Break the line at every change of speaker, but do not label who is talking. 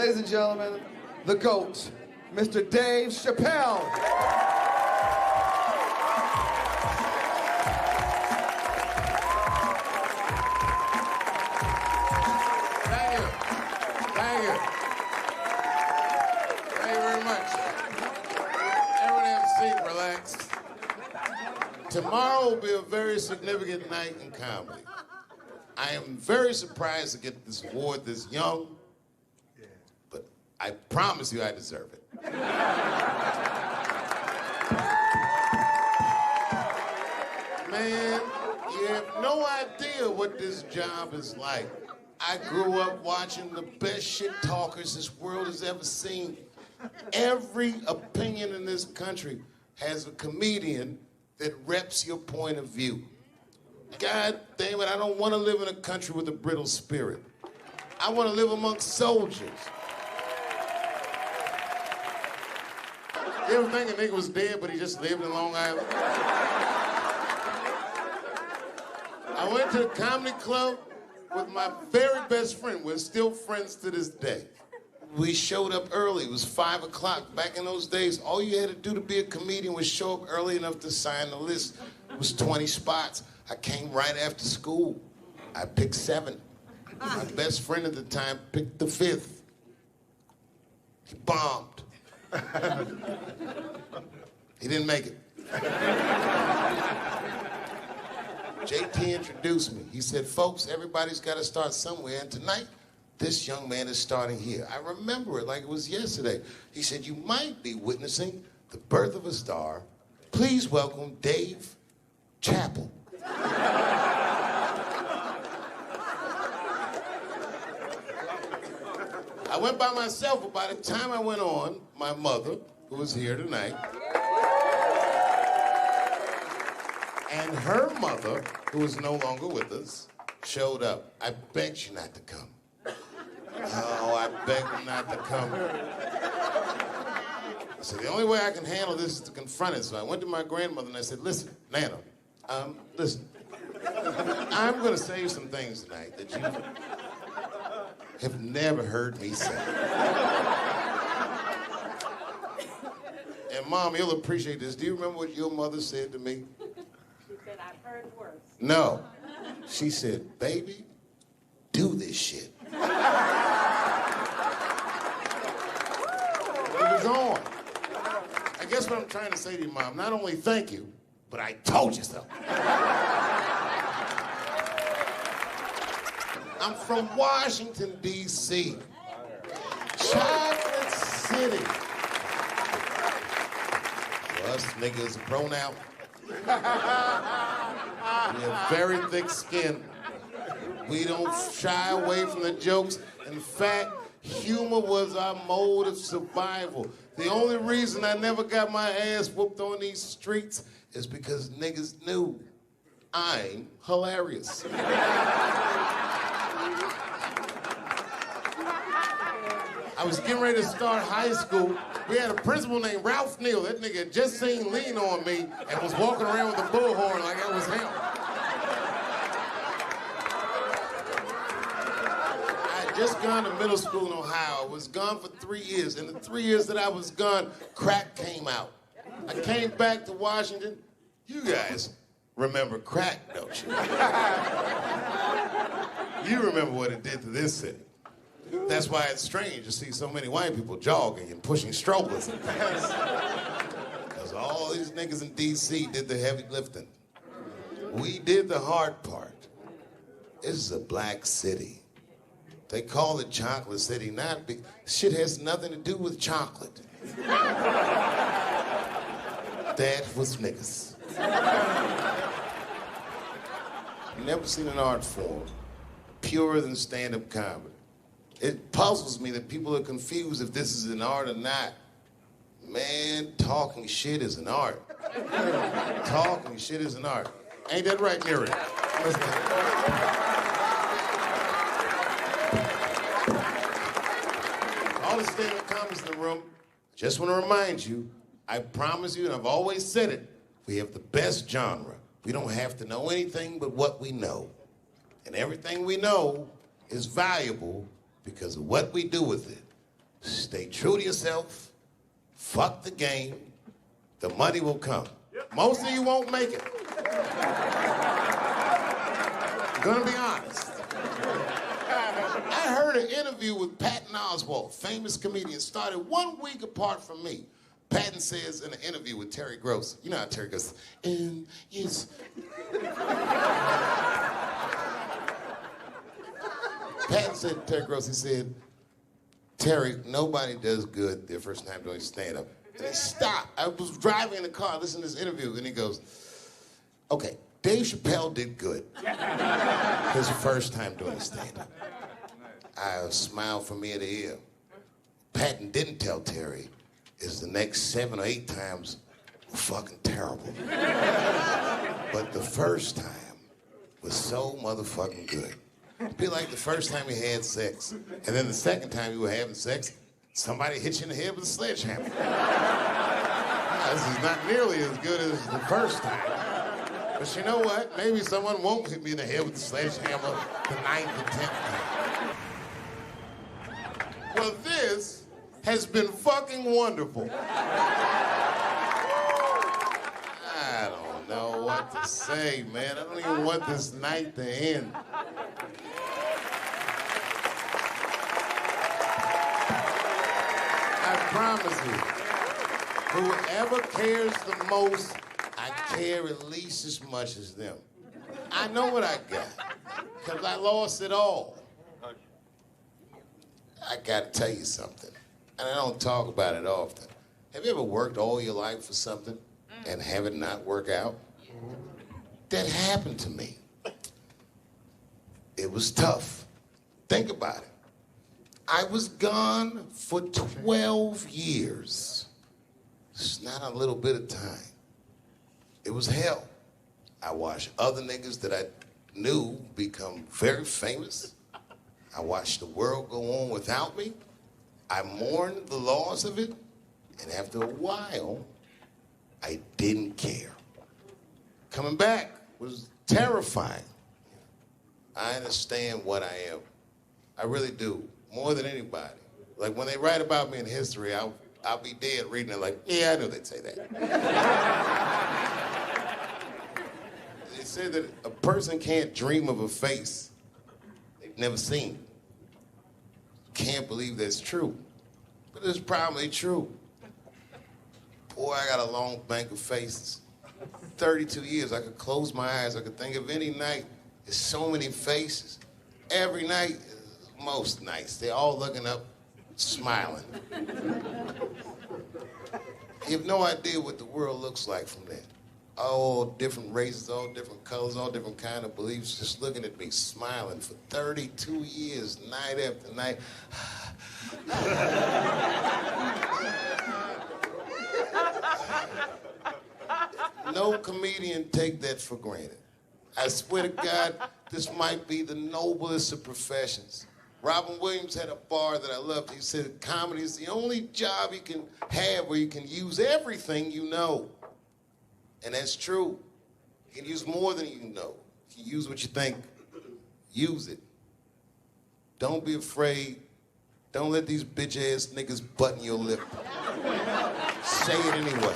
Ladies and gentlemen, the GOAT, Mr. Dave Chappelle.
Thank you very much. Everyone have a seat, relax. Tomorrow will be a very significant night in comedy. I am very surprised to get this award this young, but I promise you I deserve it. Man, you have no idea what this job is like. I grew up watching the best shit talkers this world has ever seen. Every opinion in this country has a comedian that reps your point of view. God damn it, I don't want to live in a country with a brittle spirit. I want to live amongst soldiers. You ever think a nigga was dead, but he just lived in Long Island? I went to the comedy club with my very best friend. We're still friends to this day. We showed up early. It was 5 o'clock. Back in those days, all you had to do to be a comedian was show up early enough to sign the list. It was 20 spots. I came right after school. I picked 7. My best friend at the time picked the 5th. He bombed. He didn't make it. JT introduced me. He said, folks, everybody's got to start somewhere, and tonight, this young man is starting here. I remember it like it was yesterday. He said, you might be witnessing the birth of a star. Please welcome Dave Chappelle. I went by myself, but by the time I went on, my mother, who was here tonight, and her mother, who is no longer with us, showed up. I begged you not to come. Oh, I begged her not to come. I said, the only way I can handle this is to confront it. So I went to my grandmother and I said, listen, Nana, listen, I'm going to say you some things tonight that you have never heard me say. And Mom, you'll appreciate this. Do you remember what your mother said to me?
She said, I've heard worse.
No. She said, baby, do this shit. It was on. I guess what I'm trying to say to you, Mom, not only thank you, but I told you so. I'm from Washington, D.C. Chocolate City. For us, nigga is a pronoun. We have very thick skin. We don't shy away from the jokes. In fact, humor was our mode of survival. The only reason I never got my ass whooped on these streets is because niggas knew I'm hilarious. I was getting ready to start high school. We had a principal named Ralph Neal. That nigga had just seen Lean on Me and was walking around with a bullhorn like that was him. I had just gone to middle school in Ohio. I was gone for 3 years. In the 3 years that I was gone, crack came out. I came back to Washington. You guys remember crack, don't you? You remember what it did to this city. That's why it's strange to see so many white people jogging and pushing strollers. Because all these niggas in D.C. did the heavy lifting. We did the hard part. This is a black city. They call it Chocolate City, not because shit has nothing to do with chocolate. That was niggas. Never seen an art form purer than stand-up comedy. It puzzles me that people are confused if this is an art or not. Man, talking shit is an art. Talking shit is an art. Ain't that right, Gary? All the stand-up comics in the room, just want to remind you, I promise you, and I've always said it, we have the best genre. We don't have to know anything but what we know. And everything we know is valuable because of what we do with it. stay true to yourself, fuck the game, the money will come. Most of you won't make it. I'm gonna be honest. I heard an interview with Patton Oswalt, famous comedian, started 1 week apart from me. Patton says in an interview with Terry Gross, you know how Terry goes, yes. Patton said to Terry Gross, he said, Terry, nobody does good their first time doing stand-up. And he stopped. I was driving in the car listening to this interview, and he goes, okay, Dave Chappelle did good his first time doing stand-up. I smiled from ear to ear. Patton didn't tell Terry is the next 7 or 8 times were fucking terrible. But the first time was so motherfucking good. It'd be like the first time you had sex, and then the second time you were having sex, somebody hit you in the head with a sledgehammer. This is not nearly as good as the first time. But you know what? Maybe someone won't hit me in the head with the sledgehammer the 9th and 10th time. Well, this has been fucking wonderful. I don't know what to say, man. I don't even want this night to end. I promise you, whoever cares the most, I care at least as much as them. I know what I got, because I lost it all. I gotta tell you something, and I don't talk about it often. Have you ever worked all your life for something and have it not work out? That happened to me. It was tough. Think about it. I was gone for 12 years. It's not a little bit of time. It was hell. I watched other niggas that I knew become very famous. I watched the world go on without me. I mourned the loss of it, and after a while, I didn't care. Coming back was terrifying. I understand what I am. I really do, more than anybody. Like when they write about me in history, I'll be dead reading it like, yeah, I knew they'd say that. They said that a person can't dream of a face they've never seen. Can't believe that's true, but it's probably true. Boy, I got a long bank of faces. 32 years, I could close my eyes, I could think of any night. There's so many faces. Every night, most nights, they're all looking up, smiling. You have no idea what the world looks like from there. All different races, all different colors, all different kind of beliefs, just looking at me, smiling for 32 years, night after night. No comedian take that for granted. I swear to God, this might be the noblest of professions. Robin Williams had a bar that I loved. He said comedy is the only job you can have where you can use everything you know. And that's true. You can use more than you know. You can use what you think. Use it. Don't be afraid. Don't let these bitch-ass niggas button your lip. Say it anyway.